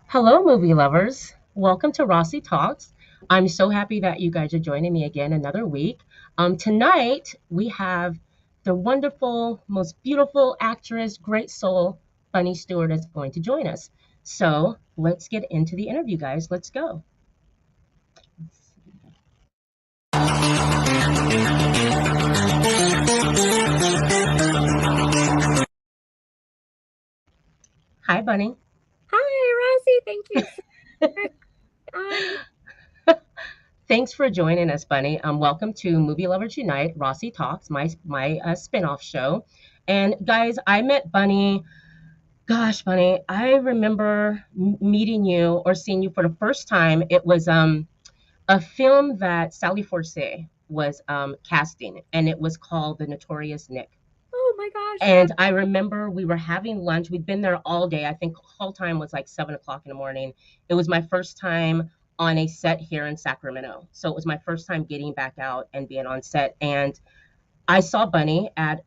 Hello, movie lovers. Welcome to Rossie Talks. I'm so happy that you guys are joining me again another week. Tonight, we have the wonderful, most beautiful actress, great soul, Bunny Stewart is going to join us. So let's get into the interview, guys. Let's go. Hi, Bunny. Hi, Rosie. Thank you so much. Thanks for joining us, Bunny. Welcome to Movie Lovers Unite, Rossie Talks, my spin-off show. And guys, I met Bunny. Gosh, Bunny, I remember meeting you or seeing you for the first time. It was a film that Sally Forte was casting, and it was called The Notorious Nick. Oh my gosh, yeah. And I remember we were having lunch. We'd been there all day. I think call time was like 7 o'clock in the morning. It was my first time on a set here in Sacramento. So it was my first time getting back out and being on set. And I saw Bunny at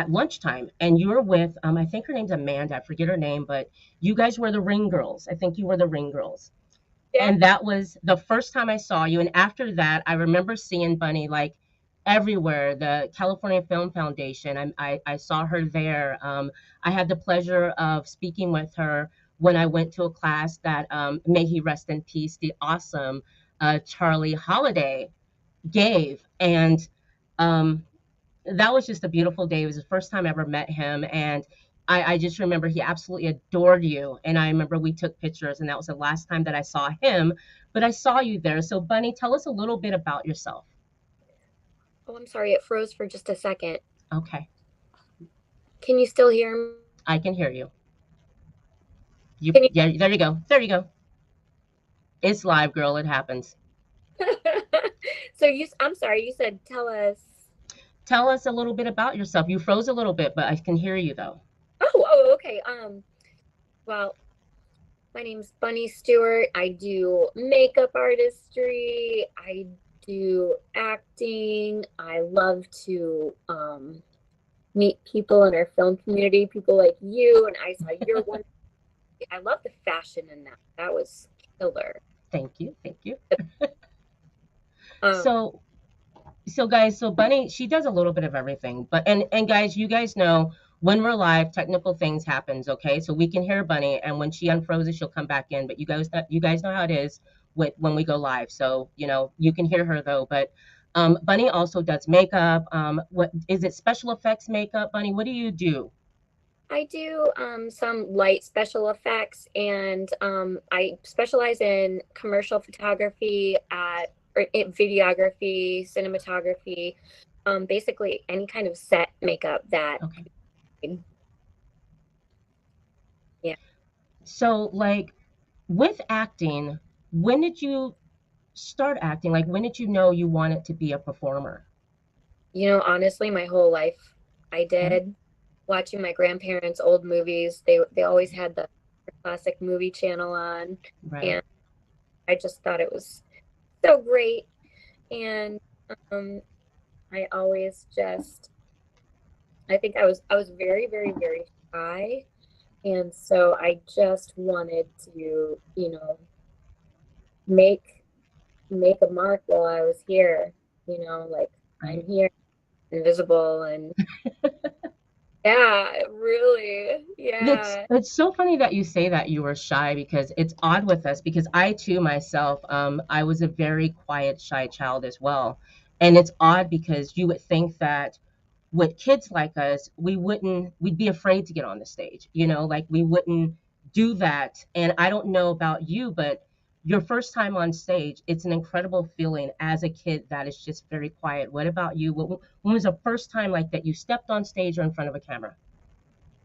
lunchtime, and you were with I think her name's Amanda. I forget her name, but you guys were the ring girls. I think you were the ring girls, Yeah. and that was the first time I saw you. And after that, I remember seeing Bunny like everywhere. The California Film Foundation. I saw her there. I had the pleasure of speaking with her when I went to a class that may he rest in peace, the awesome Charlie Holiday gave, and um, that was just a beautiful day. It was the first time I ever met him, and I just remember he absolutely adored you. And I remember we took pictures, and that was the last time that I saw him. But I saw you there. So, Bunny, tell us a little bit about yourself. Oh, I'm sorry. It froze for just a second. Okay, Can you still hear me? I can hear you. Can Yeah, there you go. There you go. It's live, girl. It happens. you? I'm sorry. You said tell us. Tell us a little bit about yourself. You froze a little bit, but I can hear you though. Okay. Well, my name's Bunny Stewart. I do makeup artistry. I do acting. I love to meet people in our film community, people like you, and I saw your one. I love the fashion in that. That was killer. Thank you. Thank you. Um, So, so guys, so Bunny, she does a little bit of everything. But and guys, you guys know when we're live, technical things happens, okay? So we can hear Bunny, and when she unfrozen, she'll come back in. But you guys know how it is with when we go live. So, you can hear her though. But Bunny also does makeup. What is it, special effects makeup, Bunny? What do you do? I do some light special effects, and I specialize in commercial photography or in videography, cinematography, basically any kind of set makeup that, Okay. yeah. So like with acting, when did you start acting? Like when did you know you wanted to be a performer? Honestly, my whole life I Okay. did watching my grandparents' old movies. They always had the classic movie channel on, Right. and I just thought it was so great. And um, I always just I think I was very, very, very shy. And so I just wanted to, make make a mark while I was here, like I'm Right. here, invisible, and yeah, really. It's Yeah. it's so funny that you say that you were shy because it's odd with us because I too myself I was a very quiet shy child as well. And it's odd because you would think that with kids like us, we'd be afraid to get on the stage, like we wouldn't do that. And I don't know about you, but your first time on stage, it's an incredible feeling as a kid that is just very quiet. What about you? When was the first time like that you stepped on stage or in front of a camera?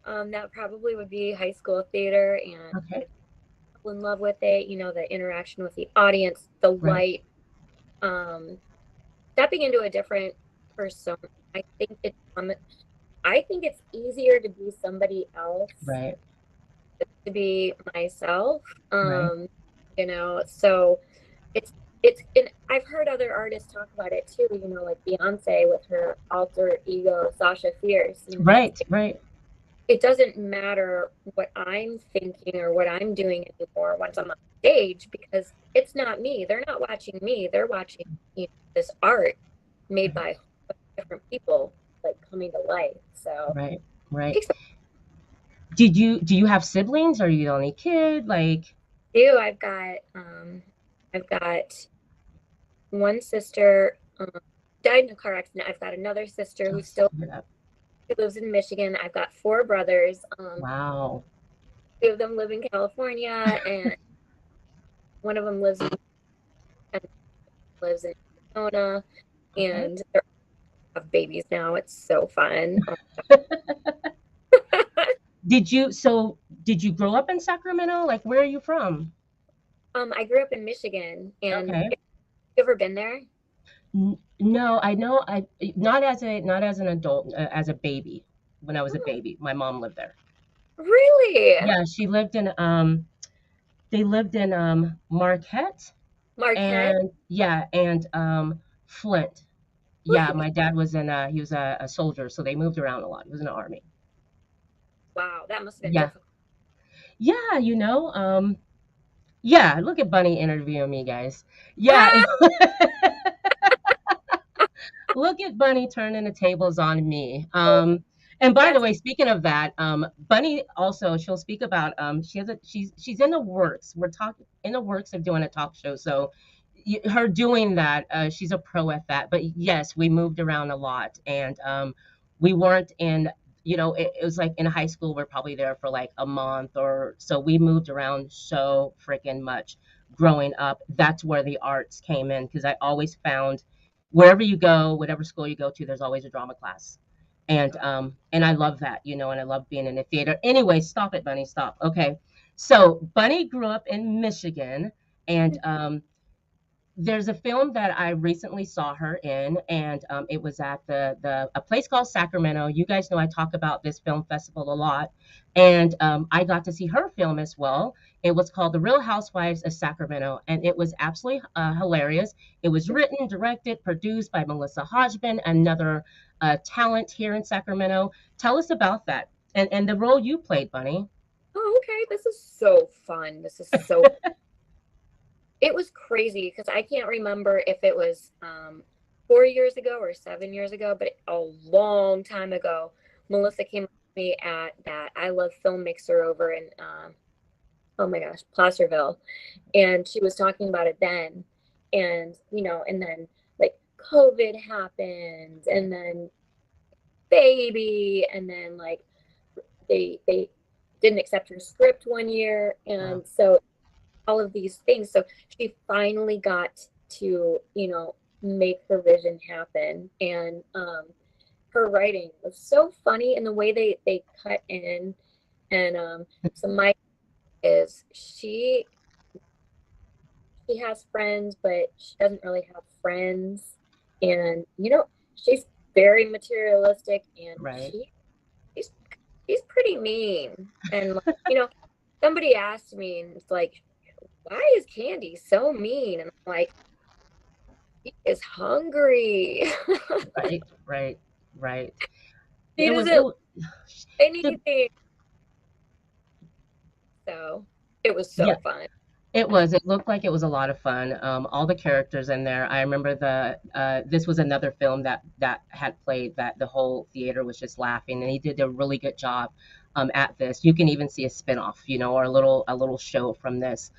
That probably would be high school theater, and Okay. I fell in love with it, the interaction with the audience, the Right. light, um, stepping into a different persona. I think it's I think it's easier to be somebody else Right. to be myself. Right. So it's and I've heard other artists talk about it too, like Beyonce with her alter ego Sasha Fierce, Right. Right. it doesn't matter what I'm thinking or what I'm doing anymore once I'm on stage because it's not me. They're not watching me. They're watching, this art made by different people like coming to life. So Right, right. it takes a Do you have siblings? Are you the only kid? Like, few. I've got one sister died in a car accident. I've got another sister oh, who still yeah. who lives in Michigan. I've got four brothers. Wow. Two of them live in California, and one of them lives in Arizona, Okay. and they have babies now. It's so fun. Did you grow up in Sacramento? Like, where are you from? I grew up in Michigan, and Okay. have you ever been there? No, I know I not as an adult, as a baby. When I was a Oh, baby, my mom lived there. really? Yeah, she lived in they lived in Marquette Marquette? and yeah, and Flint. Yeah, my dad was in he was a soldier, so they moved around a lot. He was in the army. Wow, that must have been Yeah. difficult. Yeah, yeah, look at Bunny interviewing me, guys. Yeah, Ah, look at Bunny turning the tables on me. And by the that's way, speaking of that, Bunny also she'll speak about she's in the works. We're talking in the works of doing a talk show. So her doing that, she's a pro at that. But yes, we moved around a lot, and we weren't in. It was like in high school, we're probably there for like a month or so. We moved around so freaking much growing up. That's where the arts came in because I always found wherever you go, whatever school you go to, there's always a drama class. And I love that, and I love being in the theater. Anyway, stop it, Bunny, stop. Okay. So Bunny grew up in Michigan, and there's a film that I recently saw her in, and it was at the a place called Sacramento. You guys know I talk about this film festival a lot, and I got to see her film as well. It was called The Real Housewives of Sacramento, and it was absolutely hilarious. It was written, directed, produced by Melissa Hodgman, another talent here in Sacramento. Tell us about that and the role you played, Bunny. oh, okay. This is so fun. This is so it was crazy because I can't remember if it was 4 years ago or 7 years ago, but a long time ago, Melissa came to me at that I Love Film Mixer over in oh my gosh, Placerville, and she was talking about it then, and and then like COVID happened, and then baby, and then like they didn't accept her script one year, Wow. and so all of these things. So she finally got to, make her vision happen. And her writing was so funny in the way they cut in. And so my is she has friends, but she doesn't really have friends. And she's very materialistic, and Right. she's she's pretty mean. And like, somebody asked me, and it's like, why is Candy so mean? And I'm like, she is hungry. Right. Right. Right. She It was doesn't it. like The anything. So it was Yeah, so fun. it was. It looked like it was a lot of fun. All the characters in there. I remember this was another film that had played that the whole theater was just laughing, and he did a really good job at this. You can even see a spinoff, or a little show from this.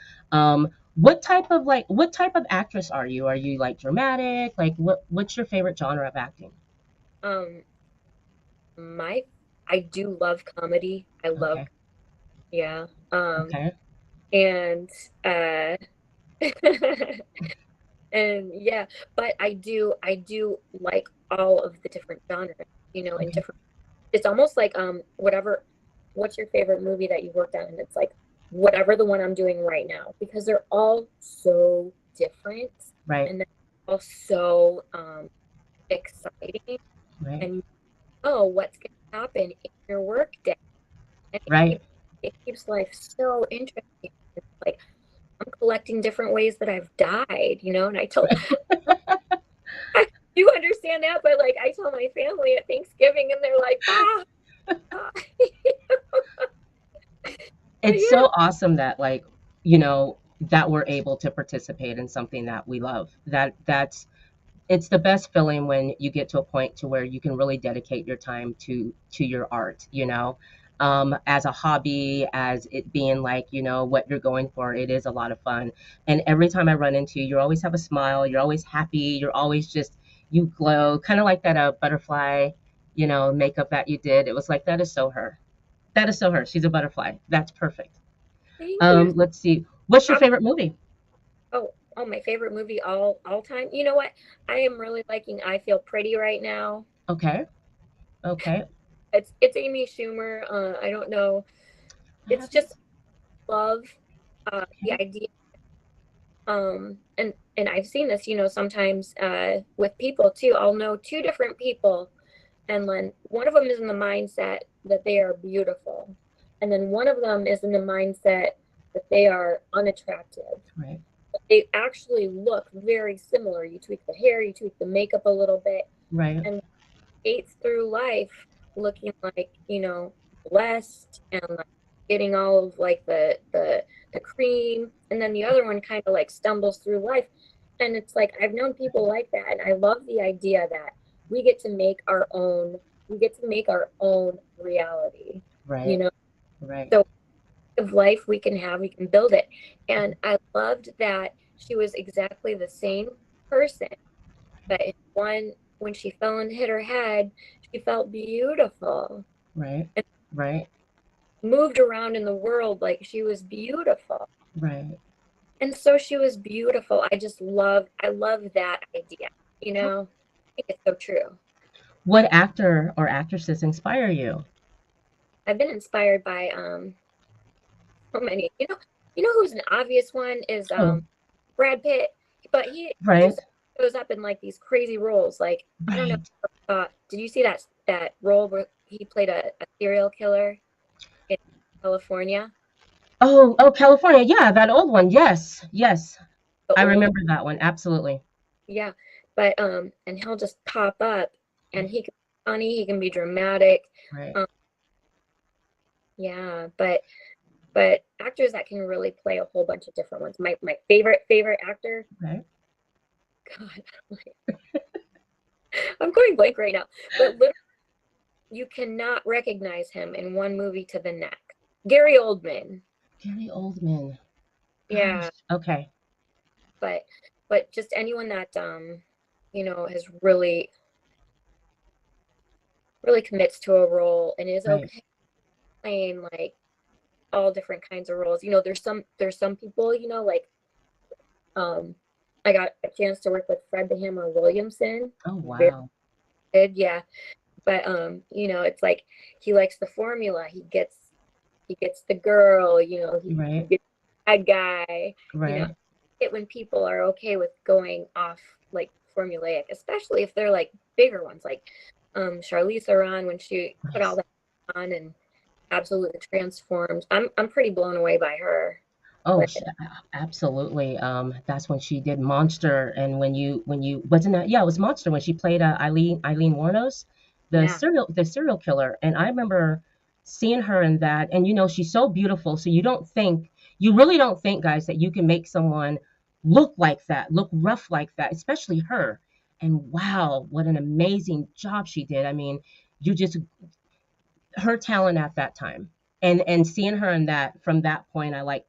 What type of actress are you? Are you like dramatic? Like what's your favorite genre of acting? Um, my I do love comedy. I love Okay. yeah. Okay. And uh and yeah, but I do like all of the different genres, in Okay. different it's almost like what's your favorite movie that you worked on? And it's like whatever the one I'm doing right now, because they're all so different, Right. and they're all so exciting, Right. and what's going to happen in your work day, and Right. it keeps life so interesting. It's like I'm collecting different ways that I've died, and I told I do understand that, but like I tell my family at Thanksgiving, and they're like, ah. It's Yeah, so awesome that like, you know, that we're able to participate in something that we love. That's it's the best feeling when you get to a point to where you can really dedicate your time to your art, you know, as a hobby, as it being like, you know, what you're going for. It is a lot of fun, and every time I run into you, you always have a smile, you're always happy, you're always just, you glow, kind of like that butterfly, you know, makeup that you did. It was like, that is so her, that is so her, she's a butterfly, that's perfect. thank you. Let's see, what's your Prob- favorite movie? oh, my favorite movie all time. You know what? I am really liking I Feel Pretty right now. Okay, okay. It's Amy Schumer. I don't know. I It's haven't. just love the Okay. idea. And I've seen this, sometimes with people too. I'll know two different people, and then one of them is in the mindset that they are beautiful, and then one of them is in the mindset that they are unattractive. Right, They actually look very similar. You tweak the hair, you tweak the makeup a little bit, right, and skates through life looking like, blessed and like getting all of like the cream, and then the other one kind of like stumbles through life. And it's like I've known people like that, and I love the idea that we get to make our own we get to make our own reality, you right, know. right. So of life we can build it. And I loved that she was exactly the same person, but in one, when she fell and hit her head, she felt beautiful Right, and right, moved around in the world like she was beautiful. right. And so she was beautiful. I love that idea. I think it's so true. What actor or actresses inspire you? I've been inspired by so many. Who's an obvious one is Oh, Brad Pitt, but he right, just goes up in like these crazy roles. Like I don't know. right. Did you see that role where he played a serial killer in California? Oh, oh, California. Yeah, that old one. Yes, yes. The I old, remember that one. Absolutely. yeah. But and he'll just pop up, and Right, he can be funny, he can be dramatic. right, Um, yeah, but actors that can really play a whole bunch of different ones. My favorite actor, right. God, I'm going blank right now. But literally, you cannot recognize him in one movie to the next. Gary Oldman, Gary Oldman. Gosh. yeah, Okay. but just anyone that has really commits to a role and is Right. okay playing like all different kinds of roles. There's some people, like um I got a chance to work with Fred the Hammer Williamson. Oh, Very wow. good, yeah. But it's like he likes the formula. He gets the girl, he Right, gets that guy, right. it when people are okay with going off like formulaic, especially if they're like bigger ones, like Charlize Theron when she put all Nice. that on and absolutely transformed. I'm pretty blown away by her. Oh, But absolutely. That's when she did Monster, and when you wasn't that, yeah, it was Monster when she played Eileen Warnos, yeah, the serial killer. And I remember seeing her in that, and you know, she's so beautiful. So you really don't think, guys, that you can make someone look like that, look rough like that, especially her. And wow, what an amazing job she did. I mean, you just her talent at that time, and seeing her in that, from that point I like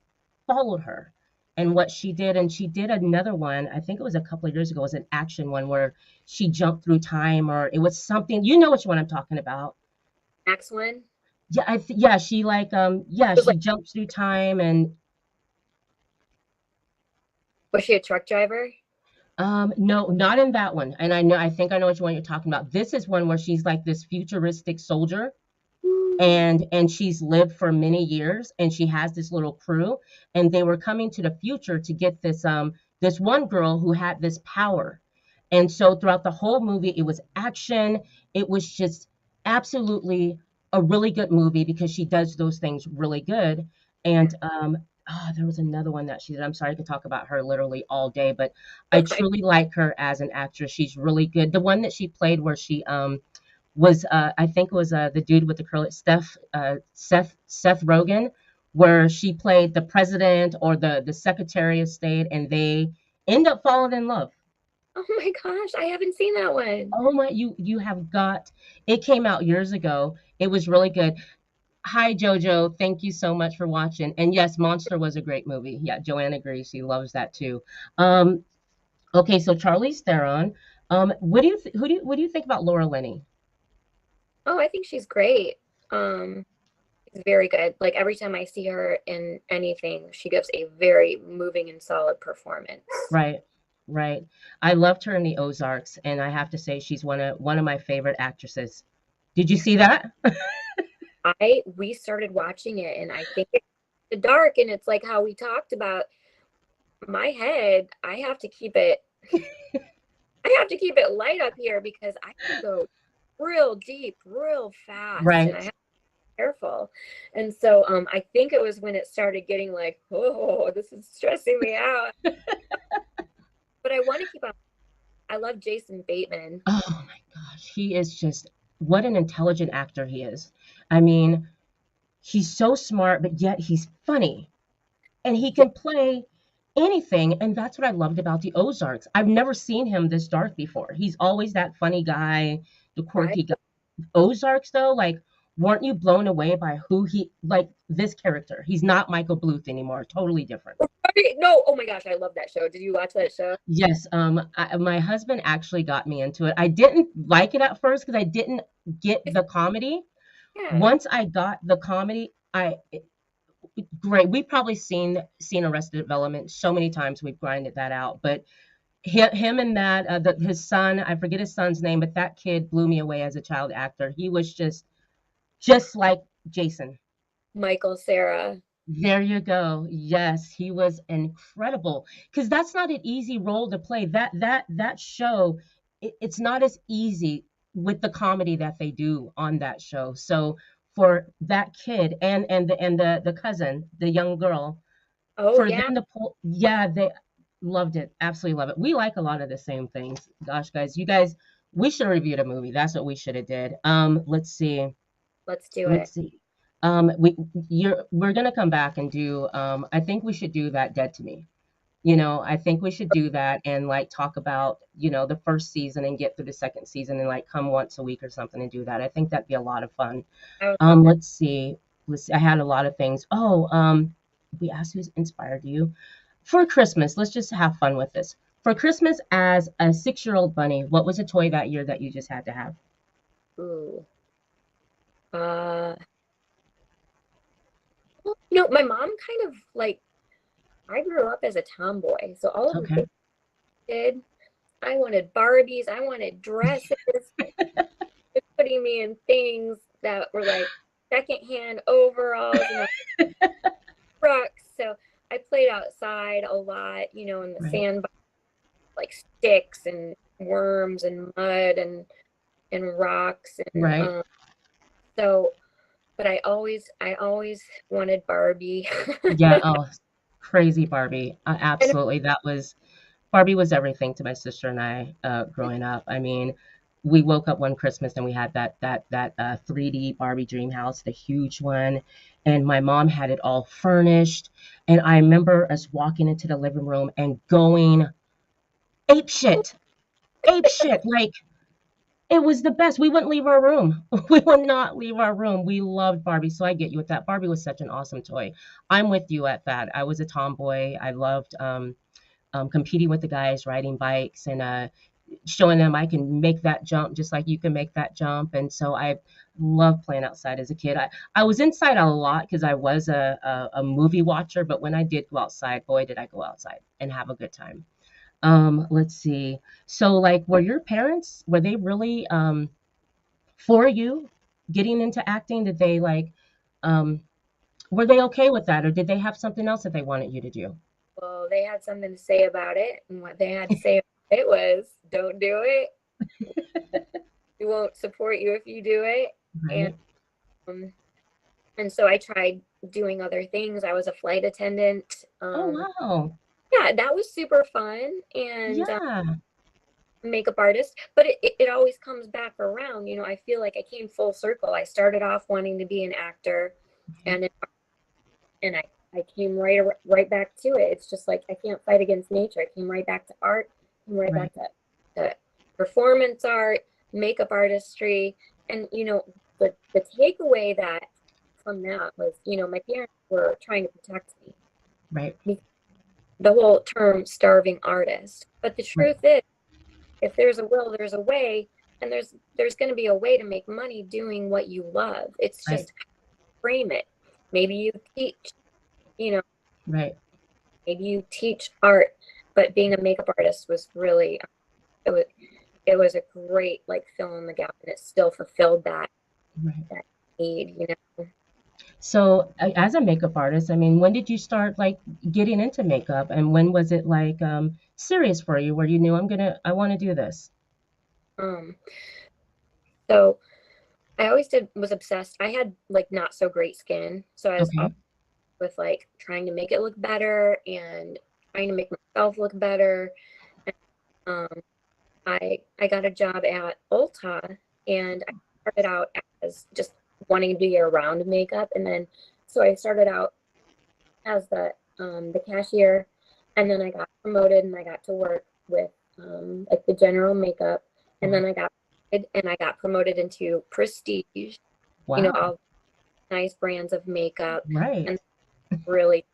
followed her and what she did. And she did another one, I think it was a couple of years ago, it was an action one where she jumped through time, or it was something, you know which one I'm talking about. next one Yeah, yeah, she like yeah, was she like, jumps through time. And was she a truck driver? no, not in that one. And I think I know which one you're talking about. This is one where she's like this futuristic soldier, and she's lived for many years, and she has this little crew, and they were coming to the future to get this one girl who had this power. And so throughout the whole movie it was action. It was just absolutely a really good movie because she does those things really good. And there was another one that she did. I'm sorry, I could talk about her literally all day, but I truly like her as an actress. She's really good. The one that she played where she was I think it was the dude with the curly Seth Rogen, where she played the president or the Secretary of State, and they end up falling in love. Oh my gosh, I haven't seen that one. Oh my, you have got it. Came out years ago. It was really good. Hi Jojo, thank you so much for watching. And yes, Monster was a great movie. Yeah, Joanna agrees. She loves that too. Um, okay, so Charlize Theron. What do you what do you think about Laura Linney? Oh, I think she's great. Um, she's very good. Like every time I see her in anything, she gives a very moving and solid performance. Right, right. I loved her in the Ozarks, and I have to say she's one of my favorite actresses. Did you see that? I we started watching it, and I think it's the dark, and it's like how we talked about my head. I have to keep it light up here because I can go real deep, real fast, and I Right. have to be careful. And so I think it was when it started getting like, oh, this is stressing me out. But I want to keep on. I love Jason Bateman. Oh my gosh, he is just what an intelligent actor he is. I mean, he's so smart, but yet he's funny. And he Yeah, can play anything. And that's what I loved about the Ozarks. I've never seen him this dark before. He's always that funny guy, the right. quirky guy. Ozarks, though, like, weren't you blown away by who he like this character? He's not Michael Bluth anymore. Totally different. No, oh my gosh, I love that show. Did you watch that show? Yes, my husband actually got me into it. I didn't like it at first because I didn't get It's, the comedy. yeah. Once I got the comedy, I great. We've probably seen Arrested Development so many times. We've grinded that out, but him and that his son, I forget his son's name, but that kid blew me away as a child actor. He was just like Jason. Michael Sarah. There you go. Yes, he was incredible because that's not an easy role to play. That show, it's not as easy with the comedy that they do on that show. So for that kid and the cousin, the young girl, Oh for yeah. them to pull, yeah, they loved it. Absolutely love it. We like a lot of the same things. Gosh, guys, you guys, we should have reviewed a movie. That's what we should have did. Let's see. Let's do Let's it. see. We're gonna come back and do. I think we should do that. Dead to Me. I think we should do that and like talk about the first season and get through the second season and like come once a week or something and do that. I think that'd be a lot of fun. I would love that. Let's see. Let's see. I had a lot of things. Oh, we asked who's inspired you for Christmas. Let's just have fun with this. For Christmas, as a 6-year-old bunny, what was a toy that year that you just had to have? Ooh. Uh, well, my mom kind of like I grew up as a tomboy, so all of the Okay. things I did, I wanted Barbies, I wanted dresses, putting me in things that were like secondhand overalls and trucks. So I played outside a lot, in the Right. sand, like sticks and worms and mud and rocks and Right. so. But I always wanted Barbie. Yeah. Oh, crazy Barbie. And Absolutely. Barbie was everything to my sister and I growing up. I mean, we woke up one Christmas and we had that 3D Barbie dream house, the huge one, and my mom had it all furnished. And I remember us walking into the living room and going ape shit, ape shit. Like it was the best. We wouldn't leave our room. We would not leave our room. We loved Barbie. So I get you with that. Barbie was such an awesome toy. I'm with you at that. I was a tomboy. I loved competing with the guys, riding bikes, and showing them I can make that jump just like you can make that jump. And so I loved playing outside as a kid. I was inside a lot because I was a movie watcher, but when I did go outside, boy, did I go outside and have a good time. Let's see. So, like, were your parents, were they really for you getting into acting? Did they like, um, were they okay with that, or did they have something else that they wanted you to do? well, they had something to say about it, and what they had to say about it was, "Don't do it. We won't support you if you do it." And Right. um, and so I tried doing other things. I was a flight attendant. Oh, wow. Yeah, that was super fun, and Yeah. makeup artist, but it always comes back around. You know, I feel like I came full circle. I started off wanting to be an actor, Okay. and I came right back to it. It's just like I can't fight against nature. I came right back to art, came right Right. back to performance art, makeup artistry, and you know, the takeaway that from that was, you know, my parents were trying to protect Right. me. The whole term starving artist. But the Right. truth is, if there's a will, there's a way, and there's going to be a way to make money doing what you love. It's Right. just frame it. Maybe you teach, you know, Right. maybe you teach art, but being a makeup artist was really it was it was a great like fill in the gap, and it still fulfilled Right. that need, you know. So, as a makeup artist, I mean, when did you start like getting into makeup, and when was it like serious for you, where you knew I want to do this? Um, so I always did was obsessed. I had like not so great skin, so I was Okay. with like trying to make it look better and trying to make myself look better. And, I got a job at Ulta, and I started out as just wanting to do year round makeup, and then so I started out as the cashier, and then I got promoted and I got to work with like the general makeup, and then Wow. I got promoted into prestige, you know, Wow. all nice brands of makeup, Right. and really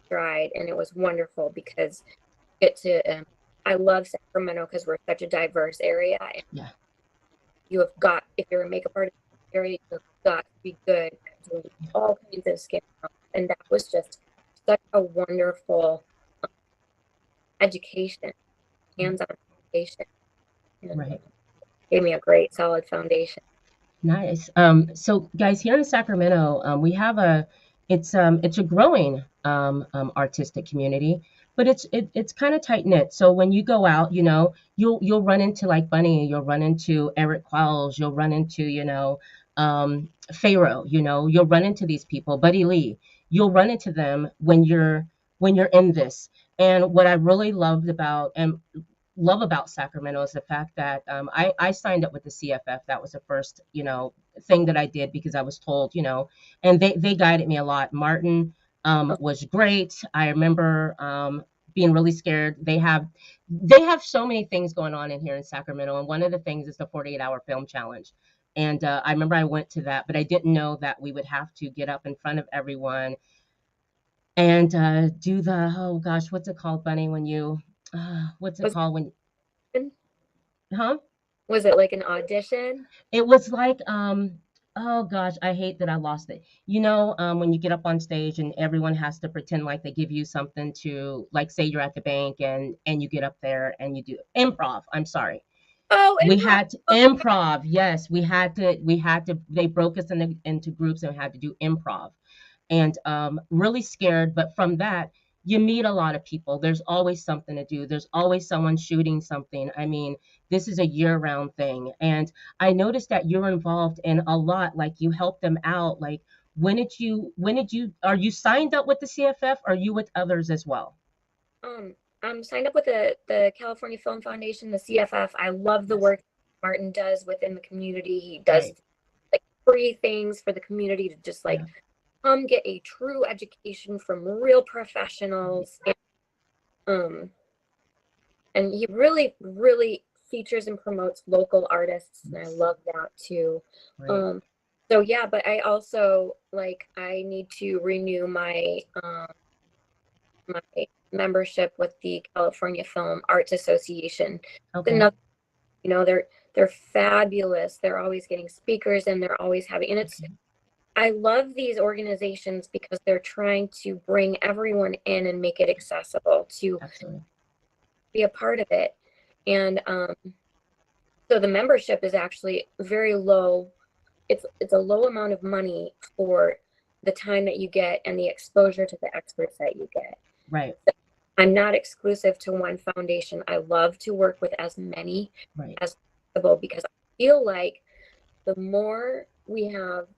tried, and it was wonderful because you get to I love Sacramento because we're such a diverse area, and Yeah. you have got, if you're a makeup artist area, you've got to be good at doing all kinds of skin tones. And that was just such a wonderful education, Right. hands-on education, and Right. gave me a great solid foundation. Nice. So guys, here in Sacramento, we have it's a growing artistic community, but it's kind of tight knit. So when you go out, you'll run into like Bunny, you'll run into Eric Quells, you'll run into, Pharaoh, you'll run into these people, Buddy Lee. You'll run into them when you're in this. And what I really love about Sacramento is the fact that I signed up with the CFF. That was the first, thing that I did because I was told, and they guided me a lot. Martin was great. I remember being really scared. They have so many things going on in here in Sacramento, and one of the things is the 48-hour film challenge. And I remember I went to that, but I didn't know that we would have to get up in front of everyone and do the, oh gosh, what's it called, Bunny? When you, what's it Was called when, it, huh? was it like an audition? It was like, oh gosh, I hate that I lost it. When you get up on stage and everyone has to pretend like they give you something to, like, say you're at the bank and you get up there and you do improv. I'm sorry. Oh, We improv. had to improv. Yes, we had to. They broke us into groups and we had to do improv and really scared. But from that, you meet a lot of people. There's always something to do. There's always someone shooting something. I mean, this is a year-round thing, and I noticed that you're involved in a lot. Like you help them out. Like when did you are you signed up with the CFF? Or are you with others as well? Um, I'm signed up with the California Film Foundation, the CFF. I love the Yes. work Martin does within the community. He does Right. like free things for the community to just like Yeah. come get a true education from real professionals. Um, and he really, really features and promotes local artists, and I Yes. love that too. Right. Um, so yeah, but I also like I need to renew my membership with the California Film Arts Association. Okay. Another, you know, they're fabulous. They're always getting speakers, and they're always having, and it's, Okay. I love these organizations because they're trying to bring everyone in and make it accessible to Absolutely. be a part of it. And so the membership is actually very low. It's a low amount of money for the time that you get and the exposure to the experts that you get. Right. I'm not exclusive to one foundation. I love to work with as many Right. as possible because I feel like the more we have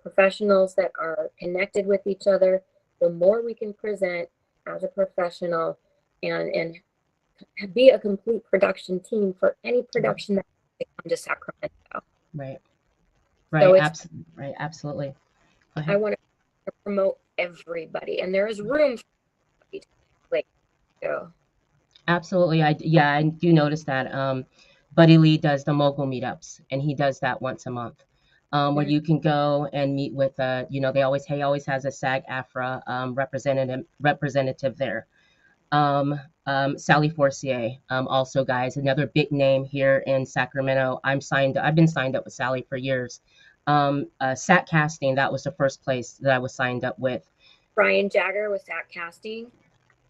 professionals that are connected with each other, the more we can present as a professional and be a complete production team for any production that comes to Sacramento. Right. So Right. it's Absolutely. Right. Absolutely. Go I ahead. want to promote everybody, and there is room for everybody to like go. Absolutely. Yeah, I do notice that. Buddy Lee does the mogul meetups, and he does that once a month, where Mhm. you can go and meet with, they always he always has a SAG-AFTRA representative there. Um, Sally Forcier, also guys, another big name here in Sacramento. I've been signed up with Sally for years. Sat Casting, that was the first place that I was signed up with. Brian Jagger with that casting.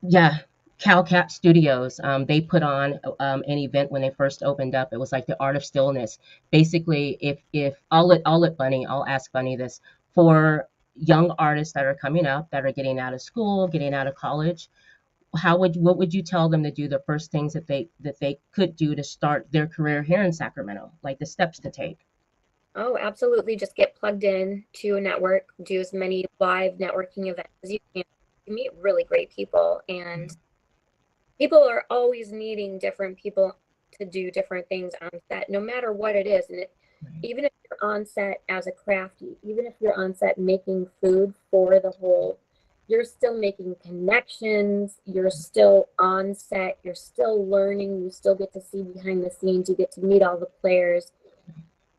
Yeah, CalCap Studios. They put on an event when they first opened up. It was like the Art of Stillness. Basically, if I'll let Bunny, I'll ask Bunny this for young artists that are coming up, that are getting out of school, getting out of college. What would you tell them to do? The first things that they could do to start their career here in Sacramento, like the steps to take. Oh, absolutely. Just get plugged in to a network, do as many live networking events as you can. You meet really great people, and people are always needing different people to do different things on set, no matter what it is. Right. Even if you're on set as a crafty, even if you're on set making food for the whole, you're still making connections, you're still on set, you're still learning, you still get to see behind the scenes, you get to meet all the players.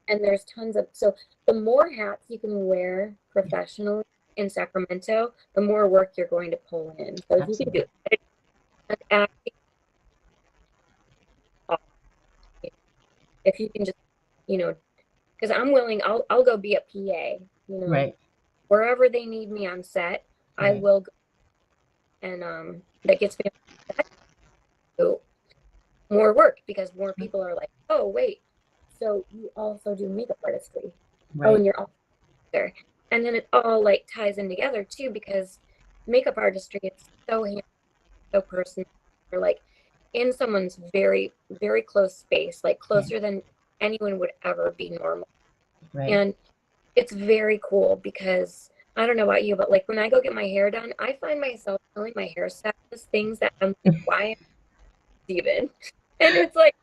And there's tons of, so the more hats you can wear professionally in Sacramento, the more work you're going to pull in. So if you can do Absolutely. acting, if you can just, you know, because I'm willing, I'll go be a PA, Right. wherever they need me on set, I Right. will go. And that gets me to more work because more people are like, oh wait, so you also do makeup artistry. Oh, Right. and you're also there. And then it all like ties in together too because makeup artistry is so handy, so personal. You're like in someone's very, very close space, like Yeah. closer than anyone would ever be normal. Right. And it's very cool because I don't know about you, but like when I go get my hair done, I find myself telling my hairstylist things that I'm like, why am I even? And it's like,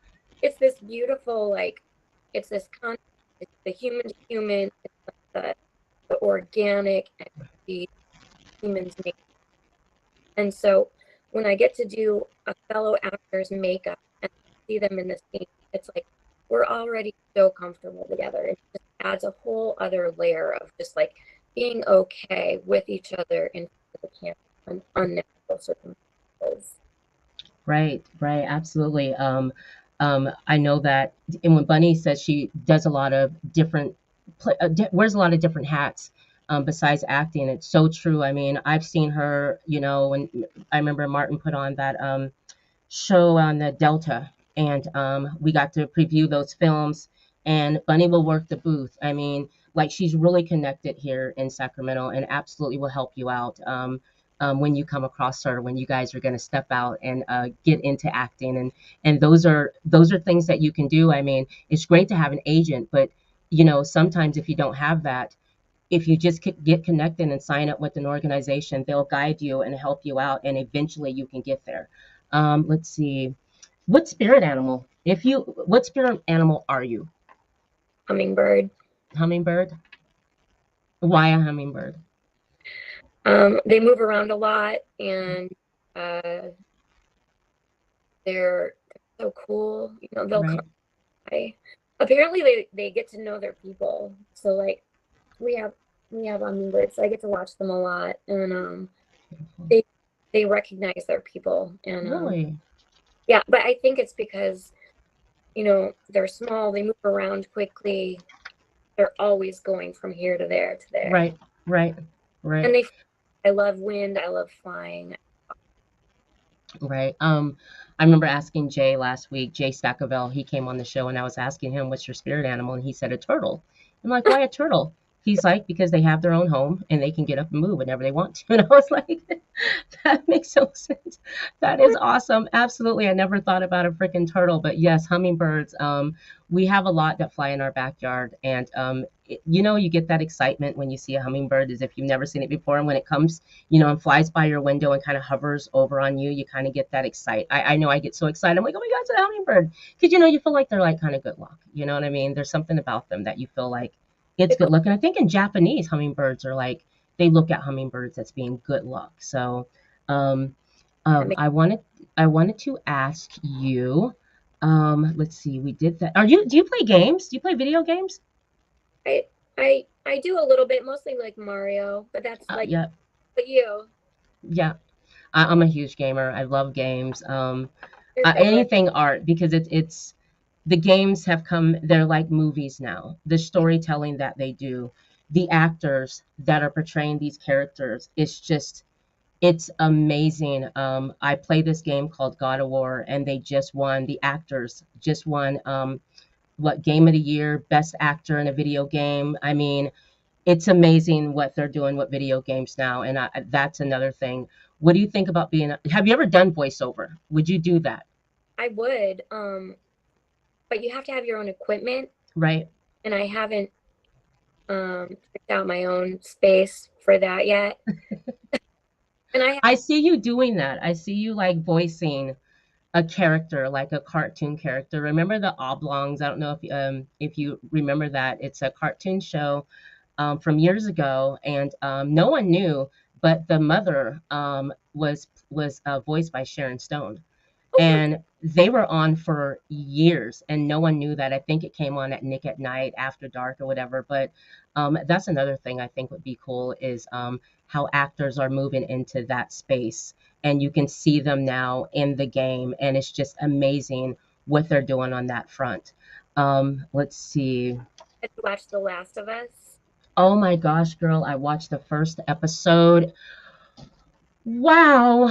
it's this beautiful, like, it's this concept, it's the human to human, it's like the organic and the humans make. And so when I get to do a fellow actor's makeup and see them in the scene, it's like we're already so comfortable together. It just adds a whole other layer of just like being okay with each other in front of the camera and unnatural circumstances. Right, right, absolutely. I know that, and when Bunny says she does a lot of different, wears a lot of different hats, besides acting, it's so true. I mean, I've seen her, when I remember Martin put on that show on the Delta, and we got to preview those films. And Bunny will work the booth. I mean, like she's really connected here in Sacramento, and absolutely will help you out. When you come across her, when you guys are going to step out and get into acting, and those are things that you can do. I mean, it's great to have an agent, but sometimes if you don't have that, if you just get connected and sign up with an organization, they'll guide you and help you out, and eventually you can get there. Let's see. What spirit animal are you? Hummingbird. Hummingbird? Why a hummingbird? They move around a lot and uh, they're so cool. They'll Right. come by. Apparently they get to know their people. So like we have we have hummingbirds, so I get to watch them a lot, and they they recognize their people, and Really? yeah. But I think it's because they're small, they move around quickly, they're always going from here to there to there, Right. Right. Right. and I love wind, I love flying. Right. I remember asking Jay last week, Jay Staccavel, he came on the show and I was asking him, what's your spirit animal? And he said a turtle. I'm like, why a turtle? He's like, because they have their own home and they can get up and move whenever they want to. And I was like, that makes so sense. That is awesome. Absolutely. I never thought about a freaking turtle, but yes, hummingbirds. We have a lot that fly in our backyard, and you know, you get that excitement when you see a hummingbird as if you've never seen it before. And when it comes, you know, and flies by your window and kind of hovers over on you, you kind of get that excite. I know I get so excited. I'm like, oh my God, it's a hummingbird. Because, you know, you feel like they're like kind of good luck. You know what I mean? There's something about them that you feel like it's It's good luck. And I think in Japanese, hummingbirds are like, they look at hummingbirds as being good luck. So, um, amazing. I wanted to ask you, let's see, we did that. Do you play games? Do you play video games? I I do a little bit, mostly like Mario, but that's like Yeah, but you. yeah. I'm a huge gamer. I love games. Your favorite. Anything art because it's the games have come. They're like movies now. The storytelling that they do, the actors that are portraying these characters, it's amazing. I play this game called God of War, and they just won. The actors just won. What game of the year? Best actor in a video game. I mean, it's amazing what they're doing with video games now, and that's another thing. What do you think about being? Have you ever done voiceover? Would you do that? I would, but you have to have your own equipment, Right. and I haven't picked out my own space for that yet. And I I see you doing that. I see you like voicing a character, like a cartoon character. Remember the Oblongs? I don't know if you remember that. It's a cartoon show from years ago, and no one knew, but the mother was voiced by Sharon Stone, oh my and they were on for years, and no one knew that. I think it came on at Nick at Night, After Dark, or whatever. But that's another thing I think would be cool is how actors are moving into that space, and you can see them now in the game, and it's just amazing what they're doing on that front. Let's see. God, you watched The Last of Us. Oh my gosh, girl, I watched the first episode. Wow.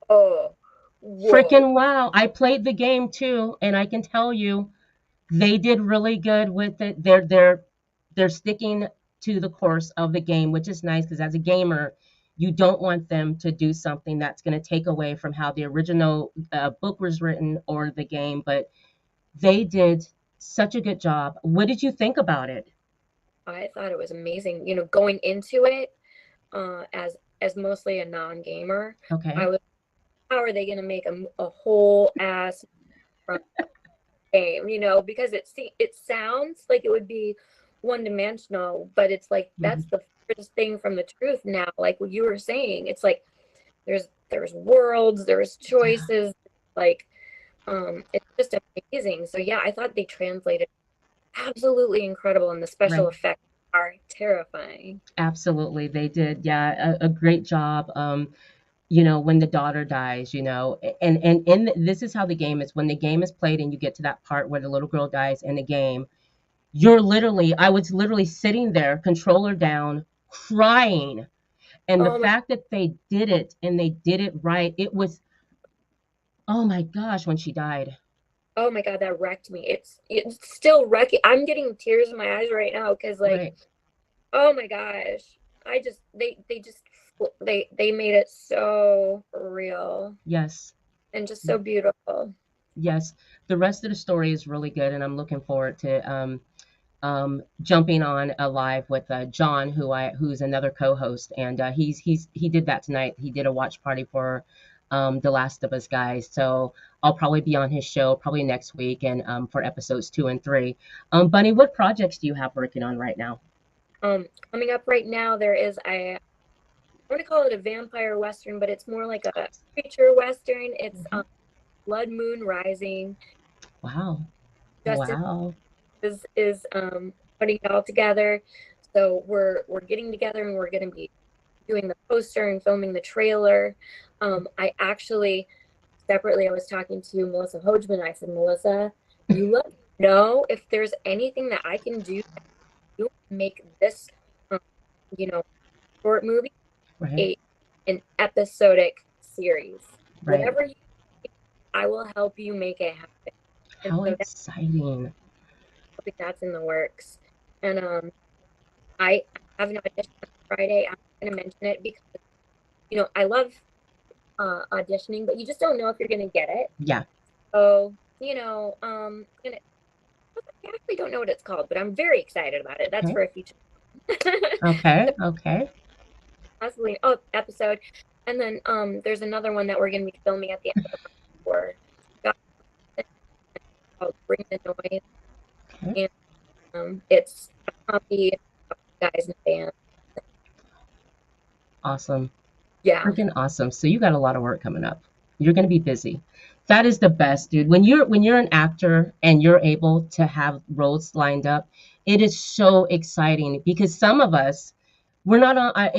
Oh, whoa. Freaking wow. I played the game too, and I can tell you they did really good with it. They're sticking to the course of the game, which is nice because as a gamer, you don't want them to do something that's going to take away from how the original book was written or the game, but they did such a good job. What did you think about it? I thought it was amazing. You know, going into it, as mostly a non-gamer, I Okay. was, how are they going to make a whole ass from game? You know, because it sounds like it would be one-dimensional, but it's like Mhm. that's the furthest thing from the truth now. Like what you were saying, it's like there's worlds, there's Yeah, choices, like it's just amazing. So yeah, I thought they translated absolutely incredible, and the special right. effects are terrifying. Absolutely. They did. Yeah, a great job. You know, when the daughter dies, you know, and this is how the game is. When the game is played and you get to that part where the little girl dies in the game, I was literally sitting there, controller down, crying. And the Oh my, fact that they did it and they did it right, it was, oh my gosh, when she died. oh my God, that wrecked me. It's still wrecking. I'm getting tears in my eyes right now because like, Right. oh my gosh, I just they just they made it so real Yes. and just so beautiful. Yes. The rest of the story is really good, and I'm looking forward to jumping on a live with John, who's another co-host, and he did that tonight. He did a watch party for The Last of Us guys, so I'll probably be on his show probably next week and for episodes 2 and 3. Bunny, what projects do you have working on right now? Coming up right now, there is I want to call it a vampire western, but it's more like a creature western. It's Mhm. Blood Moon Rising. Wow, Justin wow, is putting it all together. So we're getting together and we're going to be doing the poster and filming the trailer. I actually separately I was talking to Melissa Hogeman. I said, Melissa, you let me know if there's anything that I can do to make this, um, you know, short movie right, a an episodic series. right. Whatever you, I will help you make it happen. And How so exciting! that's in the works. And I have an audition on Friday. I'm going to mention it because I love auditioning, but you just don't know if you're going to get it. Yeah, So I actually don't know what it's called, but I'm very excited about it. That's Okay. for a future Okay. Okay. possibly episode. And then there's another one that we're going to be filming at the end of the month for called Bring the Noise, Okay. and it's a comedy guys in a band. Awesome. Yeah, Freaking awesome. So you got a lot of work coming up. You're going to be busy. That is the best, dude. When you're an actor and you're able to have roles lined up, it is so exciting because some of us we're not on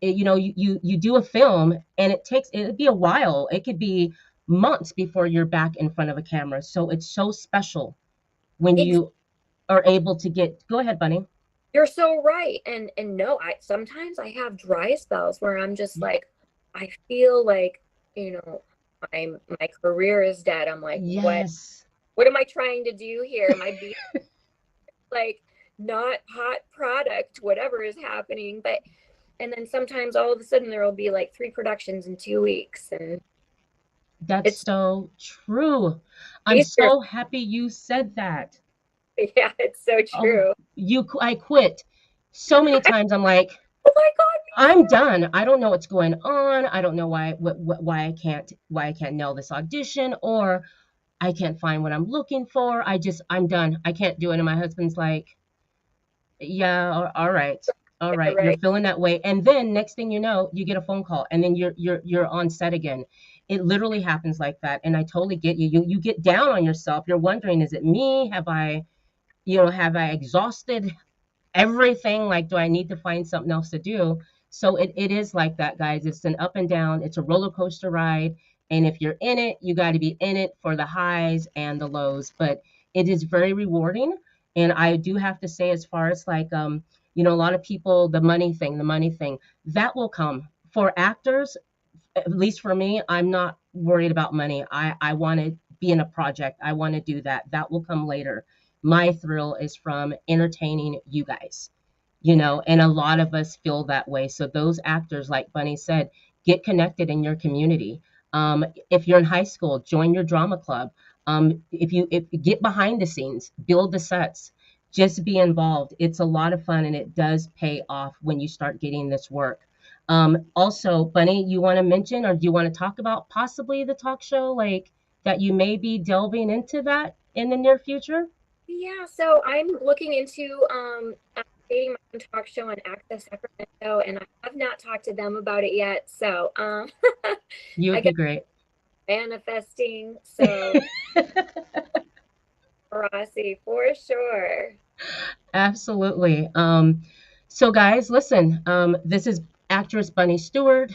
you know you do a film and it'd be a while. It could be months before you're back in front of a camera. So it's so special when ex- you are able to get go ahead, Bunny. you're so right. And no, I sometimes I have dry spells where I'm just like, I feel like, my career is dead. I'm like, Yes. what am I trying to do here? Am I being like not hot product, whatever is happening? But and then sometimes all of a sudden there will be like 3 productions in 2 weeks, and That's it's so true. I'm easier. so happy you said that. Yeah, it's so Oh, true. I quit so many times. I'm like, Oh my God, me I'm too. done. I don't know what's going on. I don't know why I can't nail this audition or I can't find what I'm looking for. I'm done. I can't do it. And my husband's like, yeah, all right. All Yeah, right. You're right. feeling that way. And then next thing you know, you get a phone call and then you're on set again. It literally happens like that. And I totally get you. You get down on yourself. You're wondering, is it me? Have I exhausted everything? Like, do I need to find something else to do? So it is like that, guys. It's an up and down, it's a roller coaster ride. And if you're in it, you got to be in it for the highs and the lows. But it is very rewarding. And I do have to say, as far as like, a lot of people, the money thing, that will come for actors. At least for me, I'm not worried about money. I want to be in a project. I want to do that. That will come later. My thrill is from entertaining you guys, and a lot of us feel that way. So those actors, like Bunny said, get connected in your community. If you're in high school, join your drama club. If you get behind the scenes, build the sets, just be involved. It's a lot of fun and it does pay off when you start getting this work. Also, Bunny, you want to mention or do you want to talk about possibly the talk show, like that you may be delving into that in the near future? Yeah, so I'm looking into creating my own talk show on Access Sacramento, and I have not talked to them about it yet. So You I would be got great. manifesting. So Rossie for sure. Absolutely. So guys, listen, this is actress Bunny Stewart.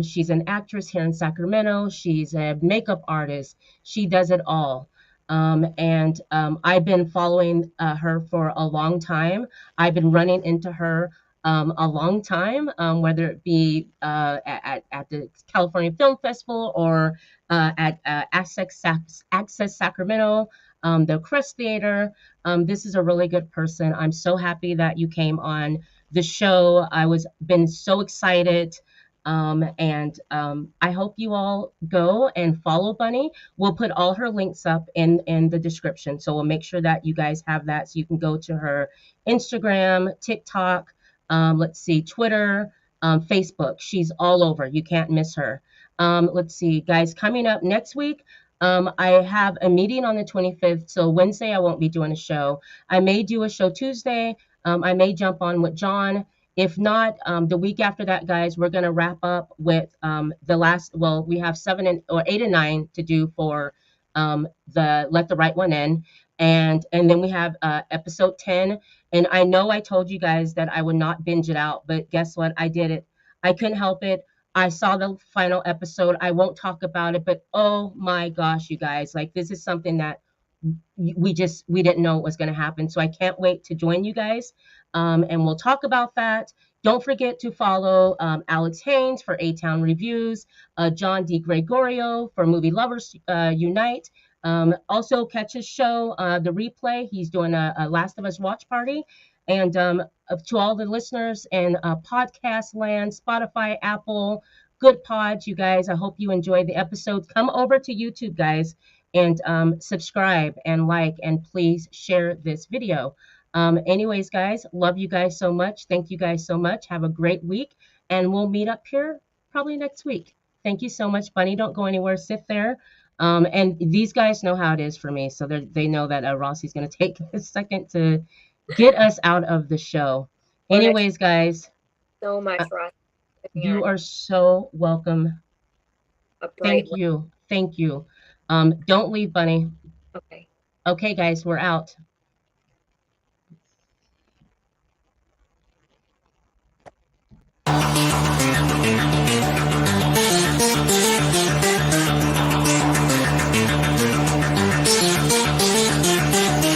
She's an actress here in Sacramento. She's a makeup artist. She does it all. And I've been following her for a long time. I've been running into her a long time, whether it be at the California Film Festival or at Access Sacramento, the Crest Theater. This is a really good person. I'm so happy that you came on the show. I was been so excited. And I hope you all go and follow Bunny. We'll put all her links up in the description. So we'll make sure that you guys have that so you can go to her Instagram, TikTok, let's see, Twitter, Facebook. She's all over. You can't miss her. Let's see, guys, coming up next week, I have a meeting on the 25th, so Wednesday I won't be doing a show. I may do a show Tuesday. I may jump on with John. If not, the week after that, guys, we're going to wrap up with the last, well, we have 8 and 9 to do for the Let the Right One In. And then we have episode 10. And I know I told you guys that I would not binge it out, but guess what? I did it. I couldn't help it. I saw the final episode. I won't talk about it, but oh my gosh, you guys, like this is something that we didn't know it was going to happen. So I can't wait to join you guys, and we'll talk about that. Don't forget to follow Alex Haynes for A Town Reviews, John D. Gregorio for Movie Lovers Unite. Also, catch his show, The Replay. He's doing a Last of Us watch party. And to all the listeners in podcast land, Spotify, Apple, Good Pods, you guys, I hope you enjoyed the episodes. Come over to YouTube, guys. and subscribe and like, and please share this video. Anyways, guys, love you guys so much. Thank you guys so much. Have a great week, and we'll meet up here probably next week. Thank you so much, Bunny. Don't go anywhere. Sit there. And these guys know how it is for me, so they know that Rossie's going to take a second to get us out of the show. Well, next Anyways, guys, so uh, much, Ross. you And are so welcome. a bright Thank one. you. Thank you. Don't leave, Bunny. Okay. Okay, guys, we're out.